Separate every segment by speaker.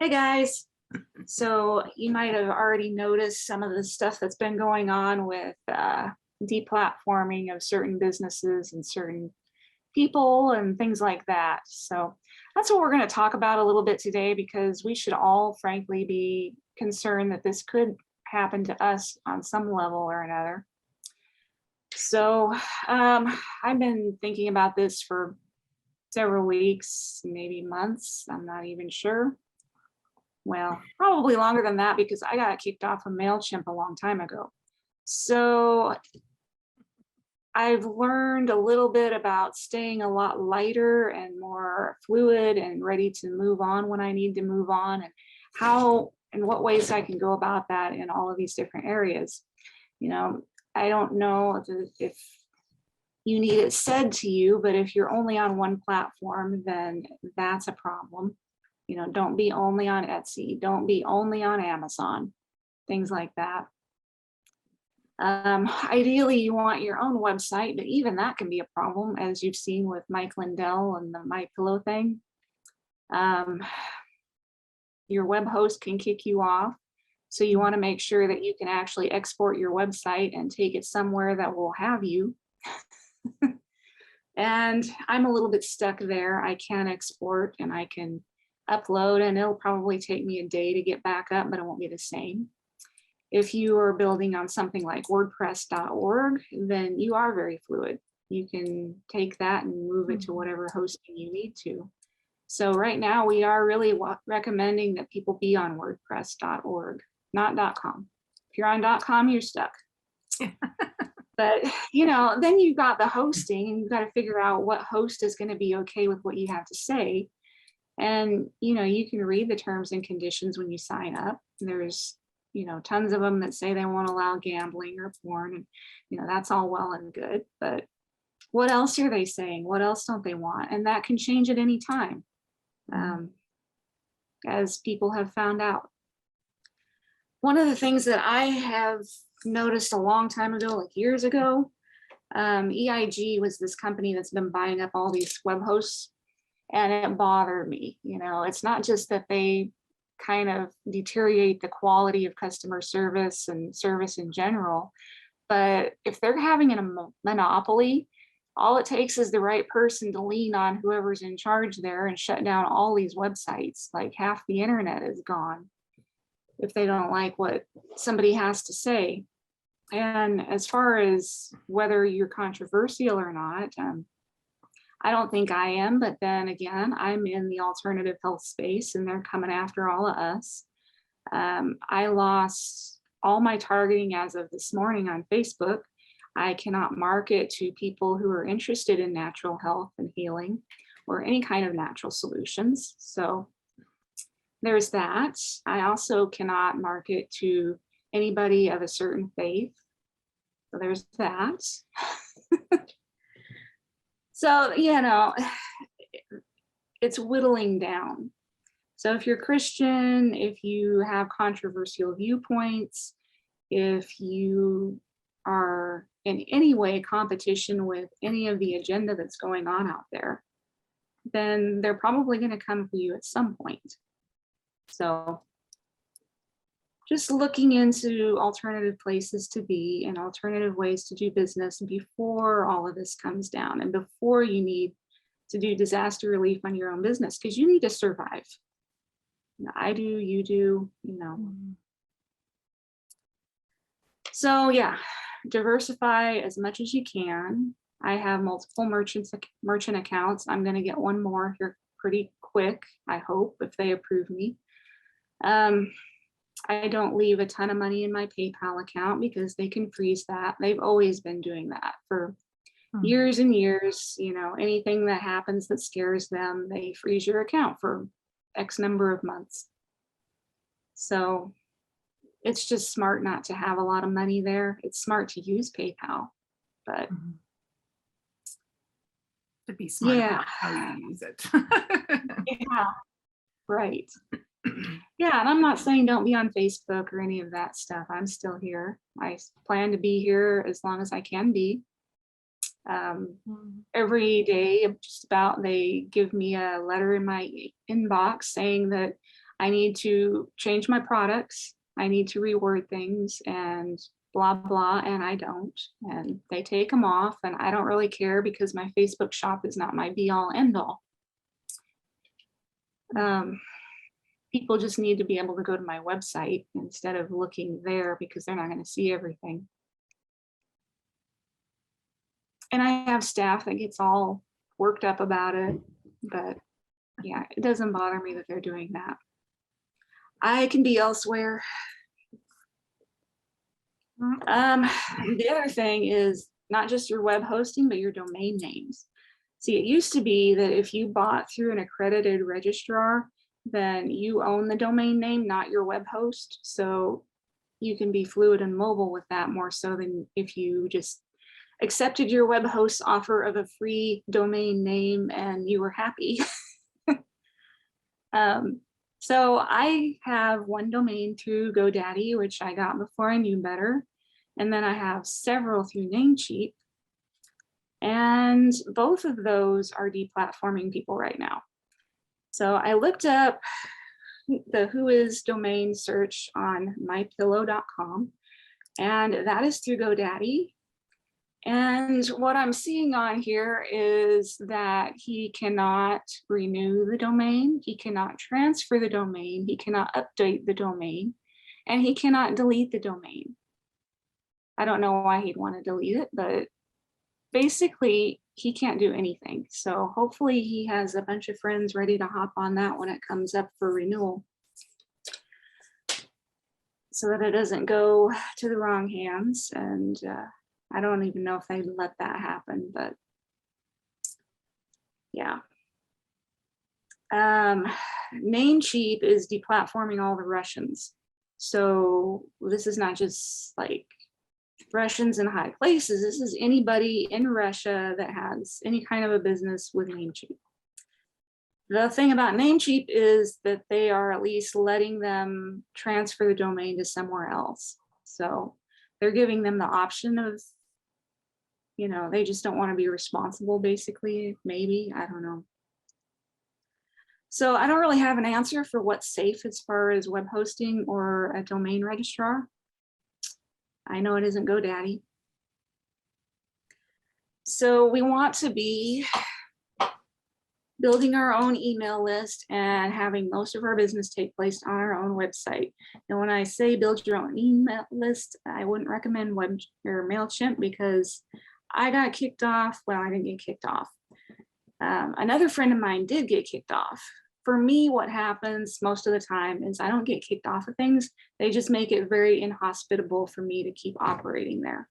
Speaker 1: Hey guys. So you might have already noticed some of the stuff that's been going on with deplatforming of certain businesses and certain people and things like that. So that's what we're going to talk about a little bit today, because we should all frankly be concerned that this could happen to us on some level or another. So I've been thinking about this for several weeks, maybe months. I'm not even sure. Well, probably longer than that, because I got kicked off of MailChimp a long time ago. So I've learned a little bit about staying a lot lighter and more fluid and ready to move on when I need to move on, and how and what ways I can go about that in all of these different areas. I don't know if you need it said to you, but if you're only on one platform, then that's a problem. Don't be only on Etsy, don't be only on Amazon, things like that. Ideally, you want your own website, but even that can be a problem, as you've seen with Mike Lindell and the MyPillow thing. Your web host can kick you off. So you want to make sure that you can actually export your website and take it somewhere that will have you. And I'm a little bit stuck there. I can export and I can upload, and it'll probably take me a day to get back up, but it won't be the same. If you are building on something like WordPress.org, then you are very fluid. You can take that and move it to whatever hosting you need to. So right now we are really recommending that people be on WordPress.org, not .com. If you're on .com, you're stuck. But then you've got the hosting, and you've got to figure out what host is going to be okay with what you have to say. And you can read the terms and conditions when you sign up. There's tons of them that say they won't allow gambling or porn, and that's all well and good, but what else are they saying? What else don't they want? And that can change at any time, as people have found out. One of the things that I have noticed a long time ago, like years ago, EIG was this company that's been buying up all these web hosts, and it bothered me. It's not just that they kind of deteriorate the quality of customer service and service in general, but if they're having a monopoly, all it takes is the right person to lean on whoever's in charge there and shut down all these websites. Like half the internet is gone if they don't like what somebody has to say. And as far as whether you're controversial or not, I don't think I am, but then again, I'm in the alternative health space and they're coming after all of us. I lost all my targeting as of this morning on Facebook. I cannot market to people who are interested in natural health and healing or any kind of natural solutions. So there's that. I also cannot market to anybody of a certain faith. So there's that. So, it's whittling down. So if you're Christian, if you have controversial viewpoints, if you are in any way competition with any of the agenda that's going on out there, then they're probably going to come for you at some point. So just looking into alternative places to be and alternative ways to do business before all of this comes down, and before you need to do disaster relief on your own business, because you need to survive. I do, you do, So yeah, diversify as much as you can. I have multiple merchant accounts. I'm going to get one more here pretty quick, I hope, if they approve me. I don't leave a ton of money in my PayPal account because they can freeze that. They've always been doing that for years and years. Anything that happens that scares them, they freeze your account for X number of months. So it's just smart not to have a lot of money there. It's smart to use PayPal, but
Speaker 2: to be smart about how you use it.
Speaker 1: Yeah, right. Yeah, and I'm not saying don't be on Facebook or any of that stuff. I'm still here. I plan to be here as long as I can be. Every day, just about, they give me a letter in my inbox saying that I need to change my products. I need to reword things and blah, blah, and I don't. And they take them off, and I don't really care because my Facebook shop is not my be all end all. People just need to be able to go to my website instead of looking there because they're not going to see everything. And I have staff that gets all worked up about it, but yeah, it doesn't bother me that they're doing that. I can be elsewhere. The other thing is not just your web hosting, but your domain names. See, it used to be that if you bought through an accredited registrar, then you own the domain name, not your web host. So you can be fluid and mobile with that more so than if you just accepted your web host's offer of a free domain name and you were happy. So I have one domain through GoDaddy, which I got before I knew better. And then I have several through Namecheap. And both of those are deplatforming people right now. So I looked up the Who Is domain search on mypillow.com, and that is through GoDaddy. And what I'm seeing on here is that he cannot renew the domain, he cannot transfer the domain, he cannot update the domain, and he cannot delete the domain. I don't know why he'd want to delete it, but basically he can't do anything. So hopefully he has a bunch of friends ready to hop on that when it comes up for renewal, so that it doesn't go to the wrong hands. And I don't even know if they'd let that happen, but yeah. Namecheap is deplatforming all the Russians. So this is not just like Russians in high places. This is anybody in Russia that has any kind of a business with Namecheap. The thing about Namecheap is that they are at least letting them transfer the domain to somewhere else. So they're giving them the option of, you know, they just don't want to be responsible, basically, maybe, I don't know. So I don't really have an answer for what's safe as far as web hosting or a domain registrar. I know it isn't GoDaddy. So we want to be building our own email list and having most of our business take place on our own website. And when I say build your own email list, I wouldn't recommend Web or MailChimp because I got kicked off. Well, I didn't get kicked off. Another friend of mine did get kicked off. For me, what happens most of the time is I don't get kicked off of things. They just make it very inhospitable for me to keep operating there.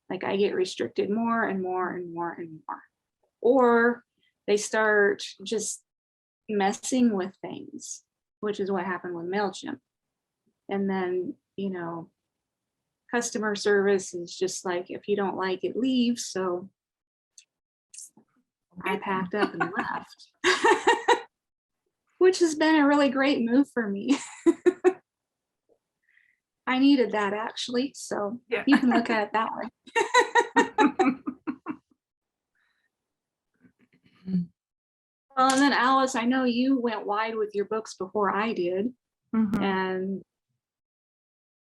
Speaker 1: Like I get restricted more and more and more and more. Or they start just messing with things, which is what happened with MailChimp. And then, you know, customer service is just like, if you don't like it, leave. So I packed up and left, which has been a really great move for me. I needed that actually. So yeah. You can look at it that way. Well, and then Alice, I know you went wide with your books before I did. Mm-hmm. And,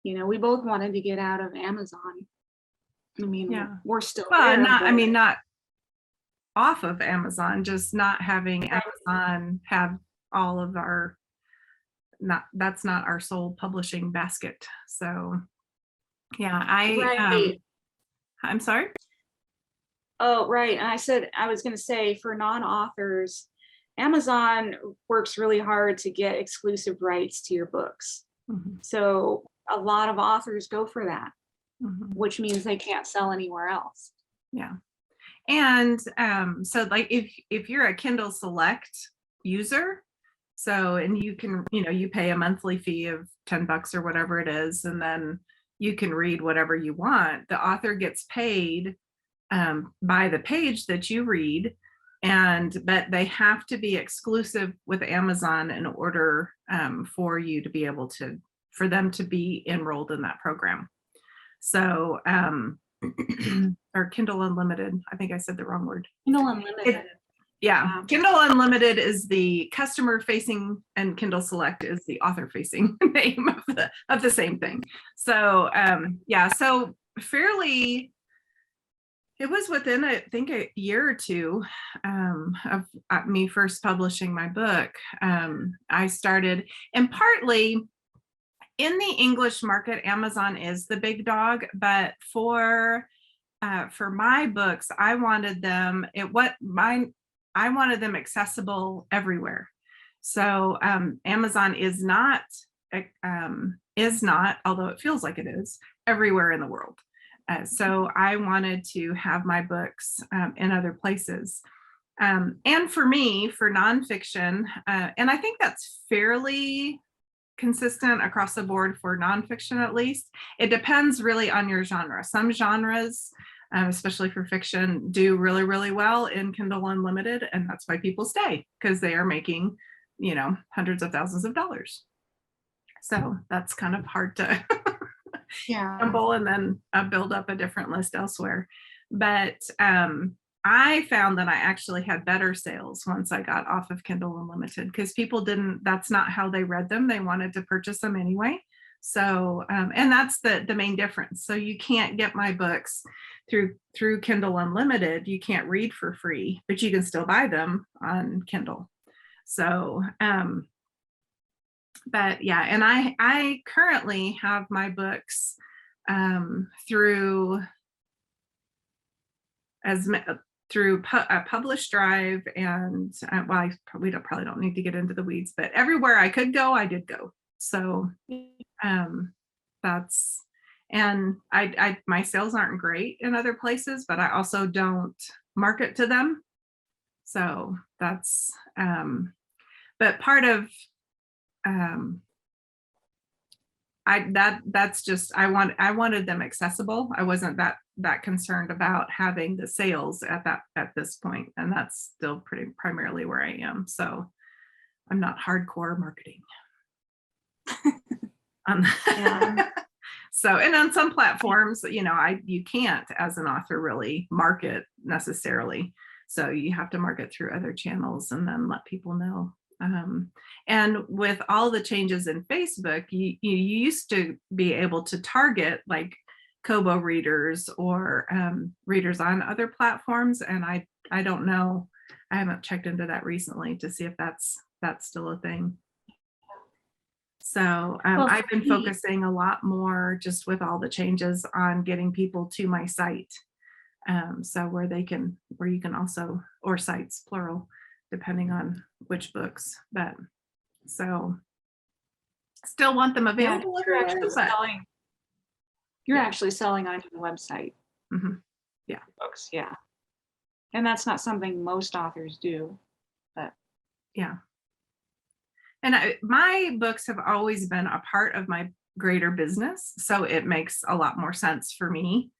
Speaker 1: you know, we both wanted to get out of Amazon. I mean, yeah. We're still there,
Speaker 2: not off of Amazon, just not having Amazon have all of our, that's not our sole publishing basket. So yeah, I'm sorry.
Speaker 1: Oh, right. And I was going to say for non-authors, Amazon works really hard to get exclusive rights to your books. Mm-hmm. So a lot of authors go for that, mm-hmm. which means they can't sell anywhere else.
Speaker 2: Yeah. And so like if you're a Kindle Select user, so, and you can, you know, you pay a monthly fee of $10 or whatever it is, and then you can read whatever you want. The author gets paid by the page that you read, but they have to be exclusive with Amazon in order for you to be able to, for them to be enrolled in that program. So, or Kindle Unlimited. I think I said the wrong word.
Speaker 1: Kindle Unlimited.
Speaker 2: Yeah, Kindle Unlimited is the customer facing and Kindle Select is the author facing name of the same thing. So yeah, so fairly, it was within I think a year or two of me first publishing my book. I started, and partly in the English market, Amazon is the big dog, but for my books, I wanted them I wanted them accessible everywhere. So Amazon is not, although it feels like it is, everywhere in the world. So I wanted to have my books in other places. And for me, for nonfiction, and I think that's fairly consistent across the board for nonfiction, at least. It depends really on your genre. Some genres, especially for fiction, do really, really well in Kindle Unlimited, and that's why people stay, because they are making, hundreds of thousands of dollars. So that's kind of hard to stumble and then build up a different list elsewhere. But I found that I actually had better sales once I got off of Kindle Unlimited, because people that's not how they read them. They wanted to purchase them anyway. So, and that's the main difference. So you can't get my books through Kindle Unlimited. You can't read for free, but you can still buy them on Kindle. So, but yeah, and I currently have my books through Publish Drive, and well, we probably don't need to get into the weeds, but everywhere I could go, I did go. So that's, and my sales aren't great in other places, but I also don't market to them. So that's, but part of, that's just, I wanted them accessible. I wasn't that concerned about having the sales at this point, and that's still pretty primarily where I am. So I'm not hardcore marketing. So, and on some platforms, you can't as an author really market necessarily. So you have to market through other channels and then let people know. And with all the changes in Facebook, you used to be able to target like Kobo readers or readers on other platforms. And I don't know, I haven't checked into that recently to see if that's still a thing. So I've been focusing a lot more just with all the changes on getting people to my site. So where you can also, or sites plural, depending on which books, but so still want them available.
Speaker 1: You're actually selling onto the website.
Speaker 2: Mm-hmm. Yeah.
Speaker 1: Books, yeah. And that's not something most authors do, but
Speaker 2: yeah. And my books have always been a part of my greater business, so it makes a lot more sense for me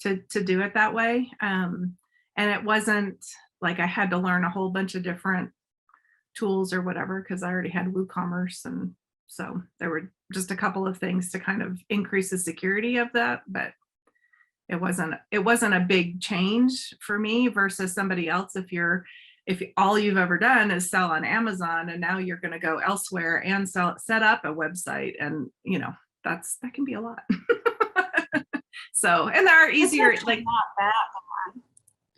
Speaker 2: to do it that way. And it wasn't like I had to learn a whole bunch of different tools or whatever, because I already had WooCommerce, and so there were just a couple of things to kind of increase the security of that, but it wasn't a big change for me versus somebody else. If all you've ever done is sell on Amazon and now you're going to go elsewhere and set up a website, and that can be a lot. So, and there are easier, like
Speaker 1: not that.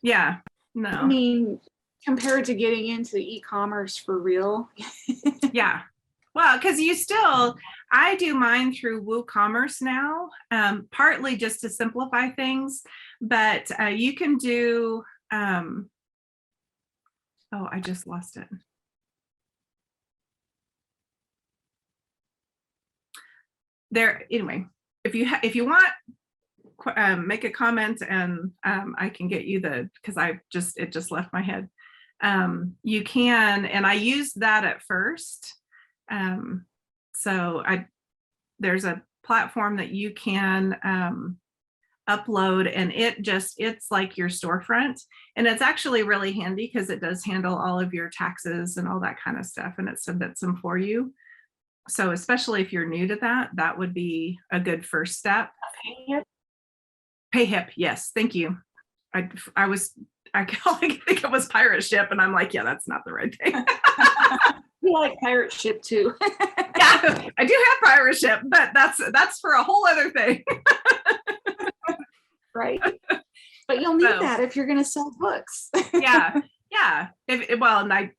Speaker 2: Yeah, no.
Speaker 1: I mean, compared to getting into the e-commerce for real.
Speaker 2: Yeah. Well, because I do mine through WooCommerce now, partly just to simplify things, but you can do, oh, I just lost it. Anyway, if you want, make a comment and I can get you because it just left my head. You can, and I used that at first. So there's a platform that you can upload, and it's like your storefront, and it's actually really handy because it does handle all of your taxes and all that kind of stuff, and it submits them for you. So especially if you're new to that would be a good first step. PayHip, yes, thank you. I think it was pirate ship, and I'm like, yeah, that's not the right thing.
Speaker 1: We like pirate ship too.
Speaker 2: Yeah, I do have pirate ship, but that's for a whole other thing.
Speaker 1: Right. But you'll need
Speaker 2: So,
Speaker 1: that if you're going to sell books.
Speaker 2: yeah. Well, and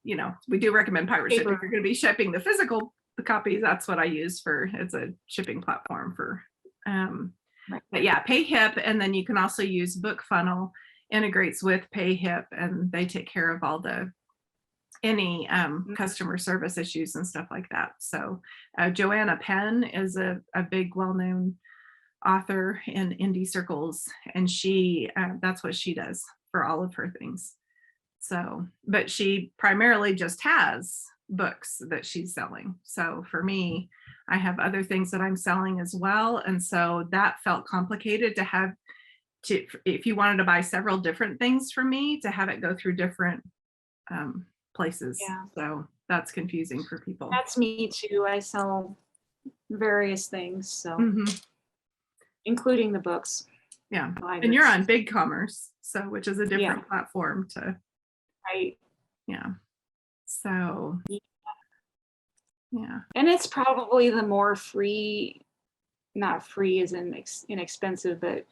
Speaker 2: we do recommend pirate ship if
Speaker 1: Paper.
Speaker 2: you're going to be shipping the physical copies. That's what I use it's a shipping platform for.
Speaker 1: Right.
Speaker 2: But yeah, PayHip, and then you can also use BookFunnel, integrates with PayHip, and they take care of all any customer service issues and stuff like that. So Joanna Penn is a big, well-known author in indie circles, and she that's what she does for all of her things. So, but she primarily just has books that she's selling. So for me, I have other things that I'm selling as well, and so that felt complicated to have to, if you wanted to buy several different things from me, to have it go through different places.
Speaker 1: Yeah.
Speaker 2: So that's confusing for people.
Speaker 1: That's me too. I sell various things, so including the books.
Speaker 2: Yeah. And you're on BigCommerce, so which is a different platform to.
Speaker 1: Right.
Speaker 2: Yeah. So. Yeah.
Speaker 1: And it's probably the more free, not free as in inexpensive, but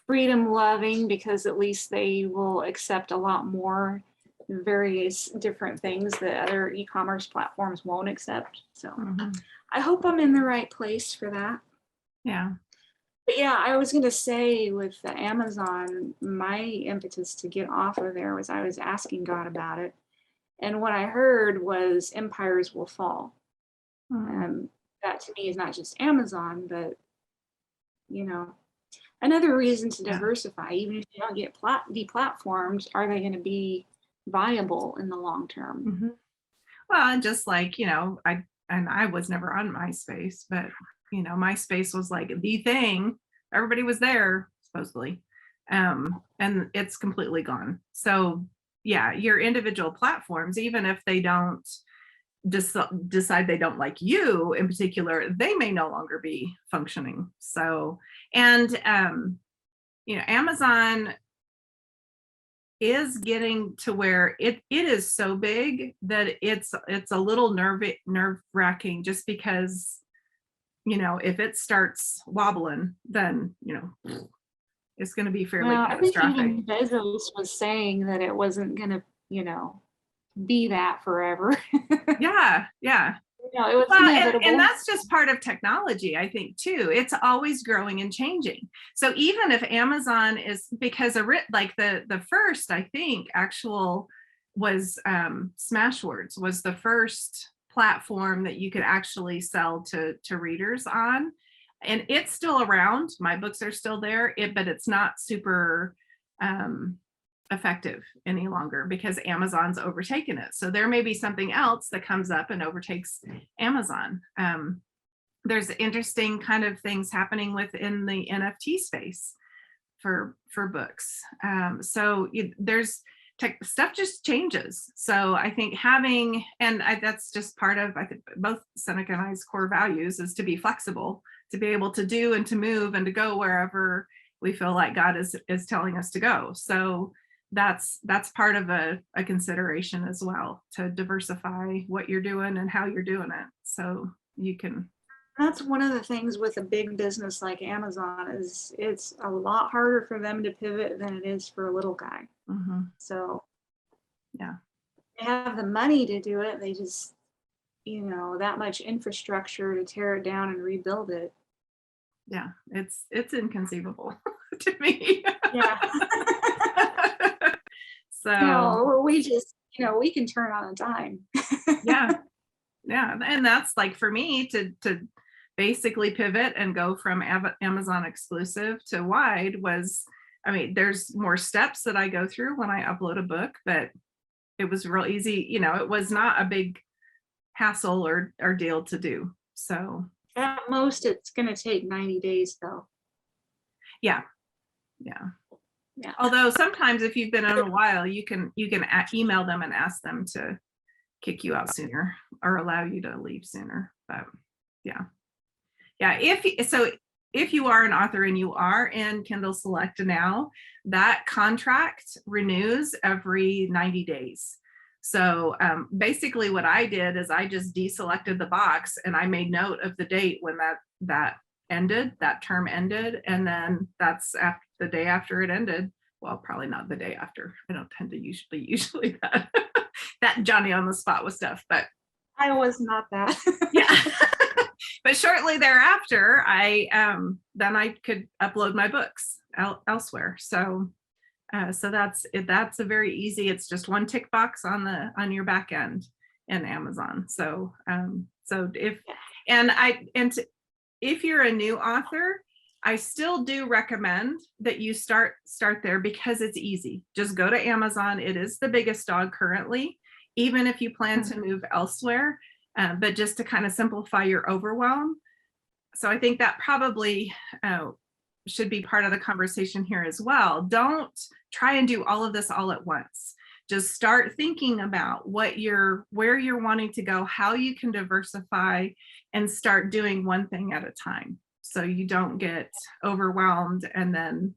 Speaker 1: freedom loving, because at least they will accept a lot more various different things that other e-commerce platforms won't accept. So I hope I'm in the right place for that.
Speaker 2: Yeah.
Speaker 1: But yeah, I was going to say with the Amazon, my impetus to get off of there was I was asking God about it. And what I heard was empires will fall. That to me is not just Amazon, but, another reason to diversify. Even if you don't get deplatformed, are they going to be viable in the long term?
Speaker 2: Well, just like, I was never on MySpace, but, MySpace was like the thing. Everybody was there, supposedly. And it's completely gone. So, yeah, your individual platforms, even if they don't decide they don't like you in particular, they may no longer be functioning. So, and, Amazon is getting to where it is so big that it's a little nerve-wracking, just because, if it starts wobbling, then, it's going to be fairly catastrophic.
Speaker 1: I think even Bezos was saying that it wasn't going to, be that forever.
Speaker 2: Yeah.
Speaker 1: It was
Speaker 2: inevitable. And that's just part of technology, I think, too. It's always growing and changing. So even if Amazon is, because like the first, I think, actual was Smashwords was the first platform that you could actually sell to readers on. And it's still around. My books are still there, but it's not super effective any longer because Amazon's overtaken it. So there may be something else that comes up and overtakes Amazon. There's interesting kind of things happening within the NFT space for books. So there's stuff just changes. So I think that's just part of, I think, both Seneca and I's core values is to be flexible, to be able to do and to move and to go wherever we feel like God is telling us to go. So that's part of a consideration as well, to diversify what you're doing and how you're doing it. So you can.
Speaker 1: That's one of the things with a big business like Amazon is it's a lot harder for them to pivot than it is for a little guy. So
Speaker 2: yeah,
Speaker 1: they have the money to do it. They just, that much infrastructure to tear it down and rebuild it.
Speaker 2: Yeah, it's inconceivable to me.
Speaker 1: Yeah.
Speaker 2: So
Speaker 1: we just, we can turn on a dime.
Speaker 2: yeah. And that's like, for me to basically pivot and go from Amazon exclusive to wide was, there's more steps that I go through when I upload a book, but it was real easy. It was not a big hassle or deal to do. So
Speaker 1: at most it's going to take 90 days though.
Speaker 2: Yeah. Although sometimes if you've been on a while, you can email them and ask them to kick you out sooner or allow you to leave sooner. But yeah. if you are an author and you are in Kindle Select now, that contract renews every 90 days. So basically what I did is I just deselected the box and I made note of the date when that ended, that term ended. And then that's after the day after it ended. Well, probably not the day after. I don't tend to usually that, that Johnny on the spot with stuff, but
Speaker 1: I was not that.
Speaker 2: yeah. But shortly thereafter, then I could upload my books elsewhere. So that's a very easy. It's just one tick box on your back end in Amazon. So if you're a new author, I still do recommend that you start there because it's easy. Just go to Amazon. It is the biggest dog currently, even if you plan to move elsewhere. But just to kind of simplify your overwhelm. So I think that probably should be part of the conversation here as well. Don't try and do all of this all at once. Just start thinking about where you're wanting to go, how you can diversify, and start doing one thing at a time. So you don't get overwhelmed and then,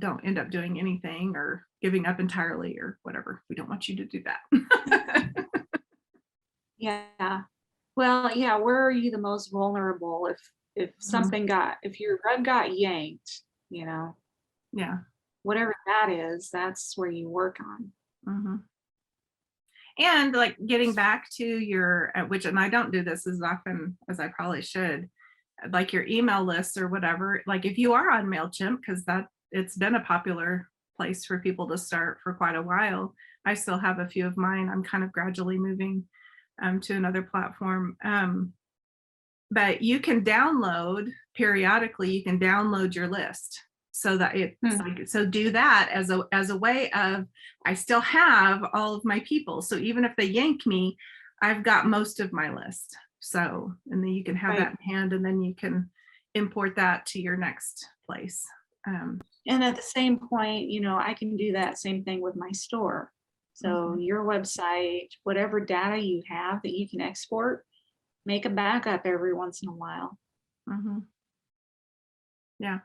Speaker 2: don't end up doing anything or giving up entirely or whatever. We don't want you to do that.
Speaker 1: Yeah. Well, yeah, where are you the most vulnerable if if your rug got yanked,
Speaker 2: Yeah.
Speaker 1: whatever that is, that's where you work on.
Speaker 2: Mm-hmm. And like getting back to your, and I don't do this as often as I probably should, like your email lists or whatever, like if you are on MailChimp, because it's been a popular place for people to start for quite a while. I still have a few of mine. I'm kind of gradually moving to another platform. But you can periodically, you can download your list so that so do that as a way of, I still have all of my people. So even if they yank me, I've got most of my list. So, and then you can have that in hand and then you can import that to your next place.
Speaker 1: And at the same point, I can do that same thing with my store. So your website, whatever data you have that you can export, make a backup every once in a while.
Speaker 2: Mm-hmm. Yeah.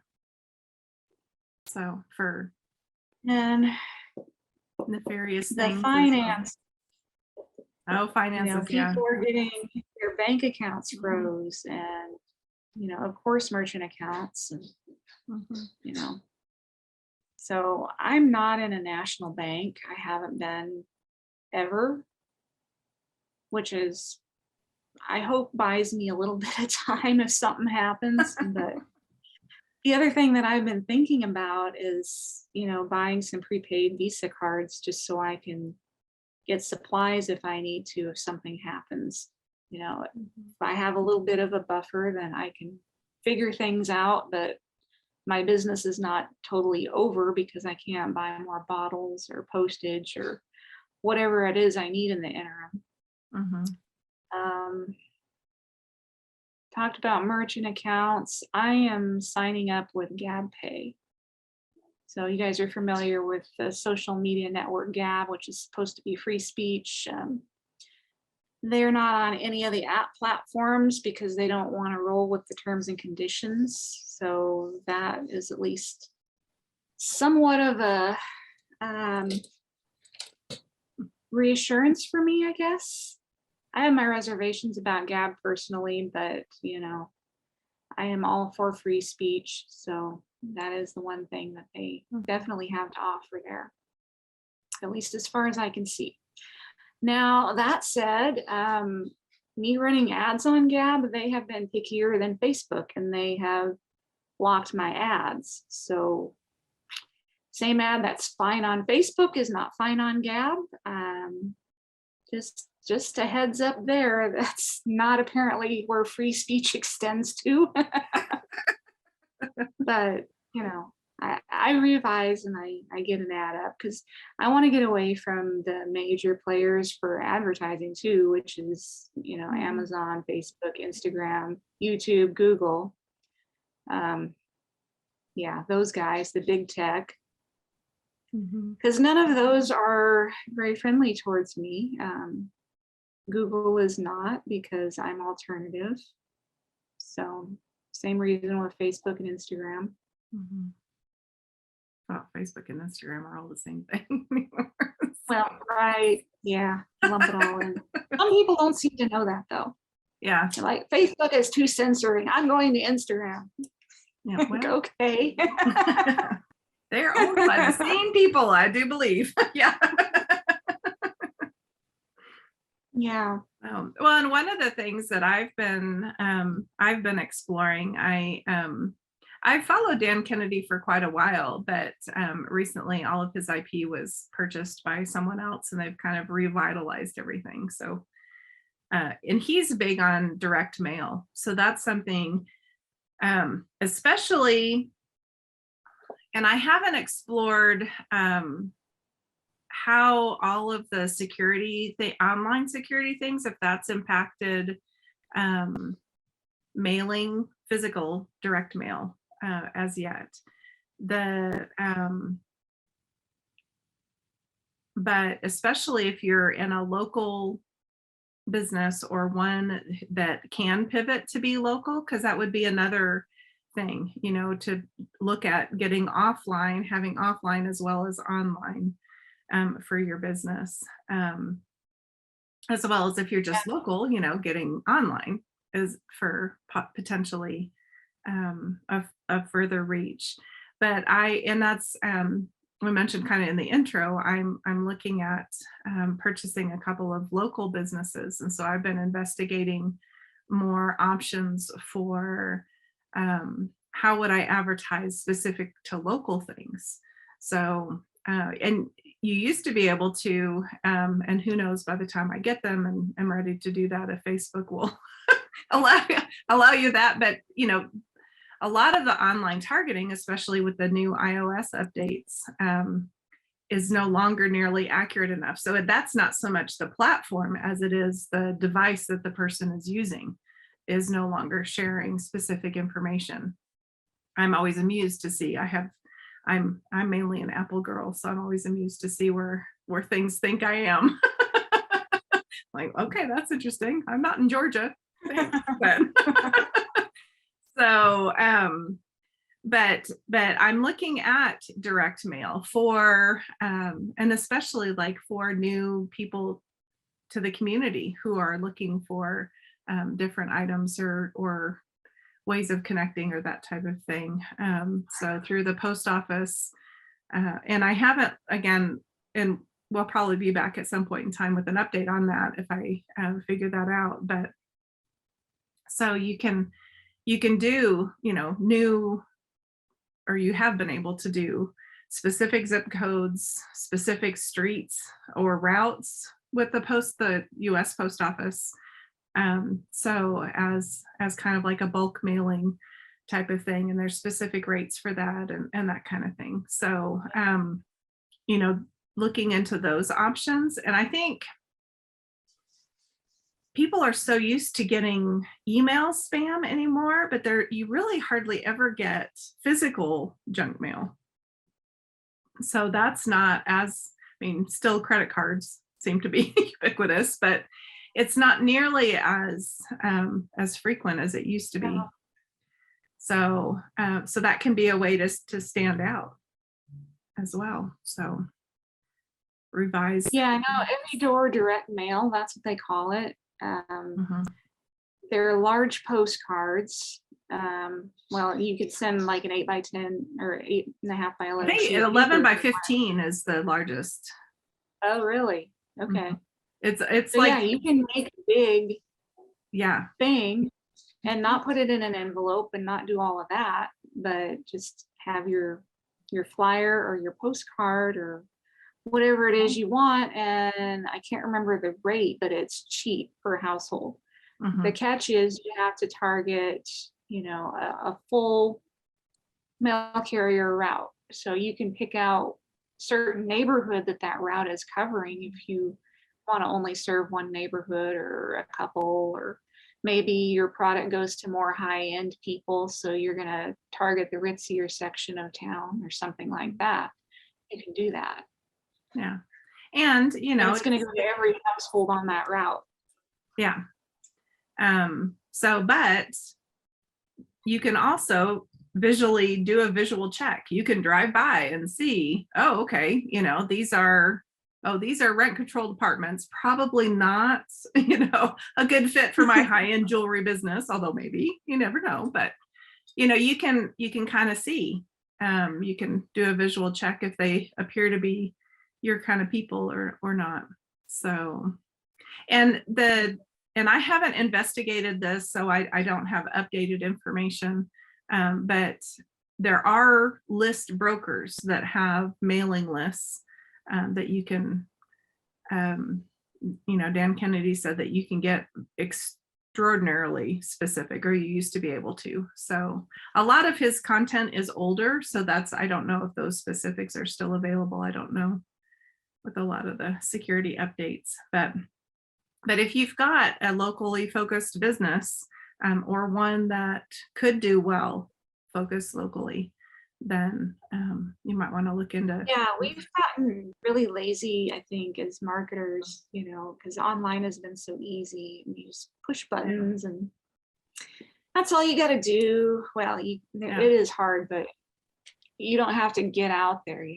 Speaker 2: So
Speaker 1: and
Speaker 2: nefarious
Speaker 1: the
Speaker 2: things.
Speaker 1: finance.
Speaker 2: Finances.
Speaker 1: People are getting their bank accounts froze, and of course, merchant accounts, and So I'm not in a national bank. I haven't been ever, which is, I hope, buys me a little bit of time if something happens. But the other thing that I've been thinking about is, buying some prepaid Visa cards just so I can get supplies if I need to, if something happens. If I have a little bit of a buffer, then I can figure things out, but my business is not totally over because I can't buy more bottles or postage or whatever it is I need in the interim. Talked about merchant accounts. I am signing up with GabPay. So you guys are familiar with the social media network Gab, which is supposed to be free speech. They're not on any of the app platforms because they don't want to roll with the terms and conditions. So that is at least somewhat of a reassurance for me, I guess. I have my reservations about Gab personally, but I am all for free speech. So that is the one thing that they definitely have to offer there, at least as far as I can see. Now, that said, me running ads on Gab, they have been pickier than Facebook, and they have blocked my ads. So same ad that's fine on Facebook is not fine on Gab. Just a heads up there, that's not apparently where free speech extends to. But, I revise and I get an ad up because I want to get away from the major players for advertising too, which is, Amazon, Facebook, Instagram, YouTube, Google. Yeah, those guys, the big tech. Because none of those are very friendly towards me. Google is not, because I'm alternative. So same reason with Facebook and Instagram.
Speaker 2: Mhm. Well, Facebook and Instagram are all the same thing anymore.
Speaker 1: Well, right. Yeah. Lump it all in. Some people don't seem to know that though.
Speaker 2: Yeah.
Speaker 1: They're like, Facebook is too censoring. I'm going to Instagram.
Speaker 2: Yeah. Well,
Speaker 1: Okay.
Speaker 2: they're owned by the same people, I do believe. Yeah.
Speaker 1: Yeah.
Speaker 2: Well, and one of the things that I've been exploring, I followed Dan Kennedy for quite a while, but recently all of his IP was purchased by someone else, and they've kind of revitalized everything. So, and he's big on direct mail, so that's something, especially. And I haven't explored how all of the security, the online security things, if that's impacted mailing, physical direct mail as yet. But especially if you're in a local business or one that can pivot to be local, because that would be another thing, to look at getting offline, having offline as well as online for your business, as well as if you're just local, getting online is for potentially a further reach. But that's we mentioned kind of in the intro, I'm looking at purchasing a couple of local businesses, and so I've been investigating more options for how would I advertise specific to local things. So and you used to be able to, and who knows, by the time I get them and I'm ready to do that, if Facebook will allow you that. But a lot of the online targeting, especially with the new iOS updates, is no longer nearly accurate enough. So that's not so much the platform as it is the device that the person is using is no longer sharing specific information. I'm always amused to see. I'm mainly an Apple girl, so I'm always amused to see where things think I am. Like, okay, that's interesting. I'm not in Georgia. Thanks. So, but I'm looking at direct mail for, and especially like for new people to the community who are looking for different items or ways of connecting or that type of thing. So through the post office, and I haven't, again, and we'll probably be back at some point in time with an update on that if I figure that out. But so you can do, new, or you have been able to do specific zip codes, specific streets or routes with the US Post Office. So as kind of like a bulk mailing type of thing, and there's specific rates for that and that kind of thing. So, looking into those options. And I think people are so used to getting email spam anymore, but you really hardly ever get physical junk mail. So that's not still credit cards seem to be ubiquitous, but it's not nearly as frequent as it used to be. So that can be a way to stand out as well. So revise.
Speaker 1: Yeah, I know. Every door direct mail, that's what they call it. They're large postcards. Well, you could send like an 8x10 or 8.5 by 11.
Speaker 2: I think 11 by 15 is the largest.
Speaker 1: Oh, really? Okay.
Speaker 2: It's
Speaker 1: so
Speaker 2: like,
Speaker 1: yeah, you can make a big thing and not put it in an envelope and not do all of that, but just have your flyer or your postcard or whatever it is you want. And I can't remember the rate, but it's cheap per household. The catch is you have to target, a full mail carrier route. So you can pick out certain neighborhood that route is covering if you want to only serve one neighborhood or a couple, or maybe your product goes to more high-end people, so you're going to target the ritzier section of town or something like that. You can do that.
Speaker 2: Yeah. And
Speaker 1: it's going to go to every household on that route.
Speaker 2: Yeah. So but you can also visually do a visual check. You can drive by and see, oh, okay, these are rent controlled apartments, probably not, a good fit for my high-end jewelry business, although maybe, you never know. But, you can kind of see, you can do a visual check if they appear to be your kind of people or not. So, and I haven't investigated this, so I don't have updated information. But there are list brokers that have mailing lists that you can, Dan Kennedy said that you can get extraordinarily specific, or you used to be able to. So a lot of his content is older, so I don't know if those specifics are still available. I don't know with a lot of the security updates, but if you've got a locally focused business, or one that could do well focused locally, then you might want to look into.
Speaker 1: Yeah, we've gotten really lazy, I think, as marketers, because online has been so easy. You just push buttons and that's all you got to do. Well, it is hard, but you don't have to get out there,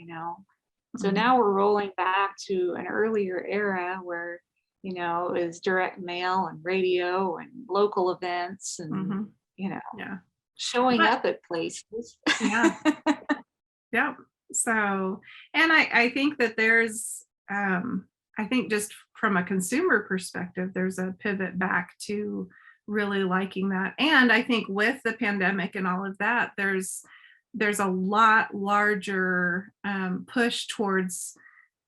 Speaker 1: So now we're rolling back to an earlier era where, it was direct mail and radio and local events and, showing up at places.
Speaker 2: Yeah. Yeah. So, and I think that there's, I think just from a consumer perspective, there's a pivot back to really liking that. And I think with the pandemic and all of that, there's a lot larger push towards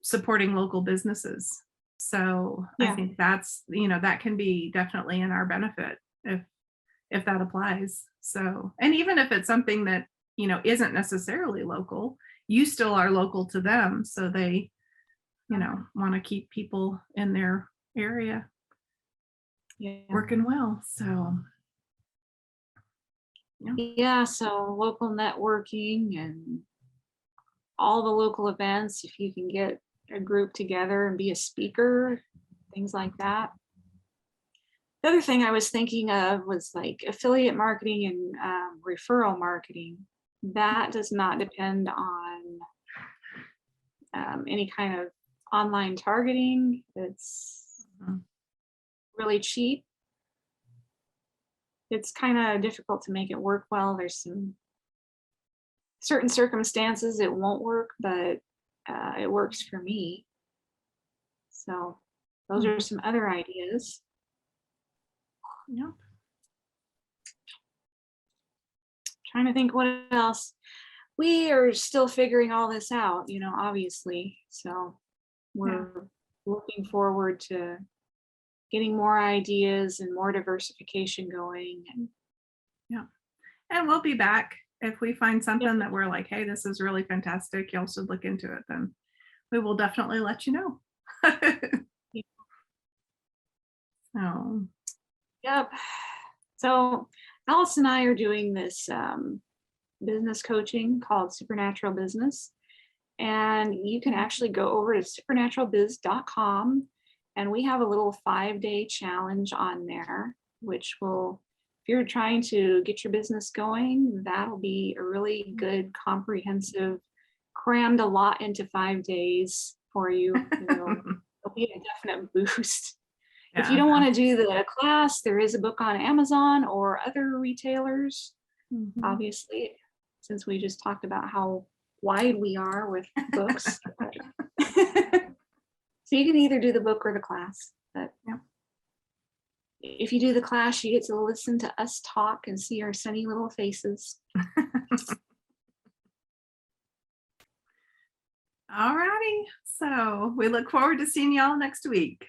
Speaker 2: supporting local businesses. So I think that's, that can be definitely in our benefit if that applies. So, and even if it's something that, isn't necessarily local, you still are local to them. So they, want to keep people in their area working well. So.
Speaker 1: Yeah, so local networking and all the local events, if you can get a group together and be a speaker, things like that. The other thing I was thinking of was like affiliate marketing and referral marketing. That does not depend on any kind of online targeting. It's really cheap. It's kind of difficult to make it work well. There's some certain circumstances it won't work, but it works for me. So those are some other ideas.
Speaker 2: Yep.
Speaker 1: Trying to think what else. We are still figuring all this out, obviously. So we're looking forward to getting more ideas and more diversification going.
Speaker 2: And we'll be back if we find something that we're like, hey, this is really fantastic, y'all should look into it, then we will definitely let you know. So
Speaker 1: yep. So Alice and I are doing this business coaching called Supernatural Business, and you can actually go over to supernaturalbiz.com, and we have a little 5-day challenge on there, which will, if you're trying to get your business going, that'll be a really good, comprehensive, crammed a lot into 5 days for you. It'll be a definite boost. If you don't want to do the class, there is a book on Amazon or other retailers, obviously, since we just talked about how wide we are with books. So you can either do the book or the class. But if you do the class, you get to listen to us talk and see our sunny little faces.
Speaker 2: All righty. So we look forward to seeing y'all next week.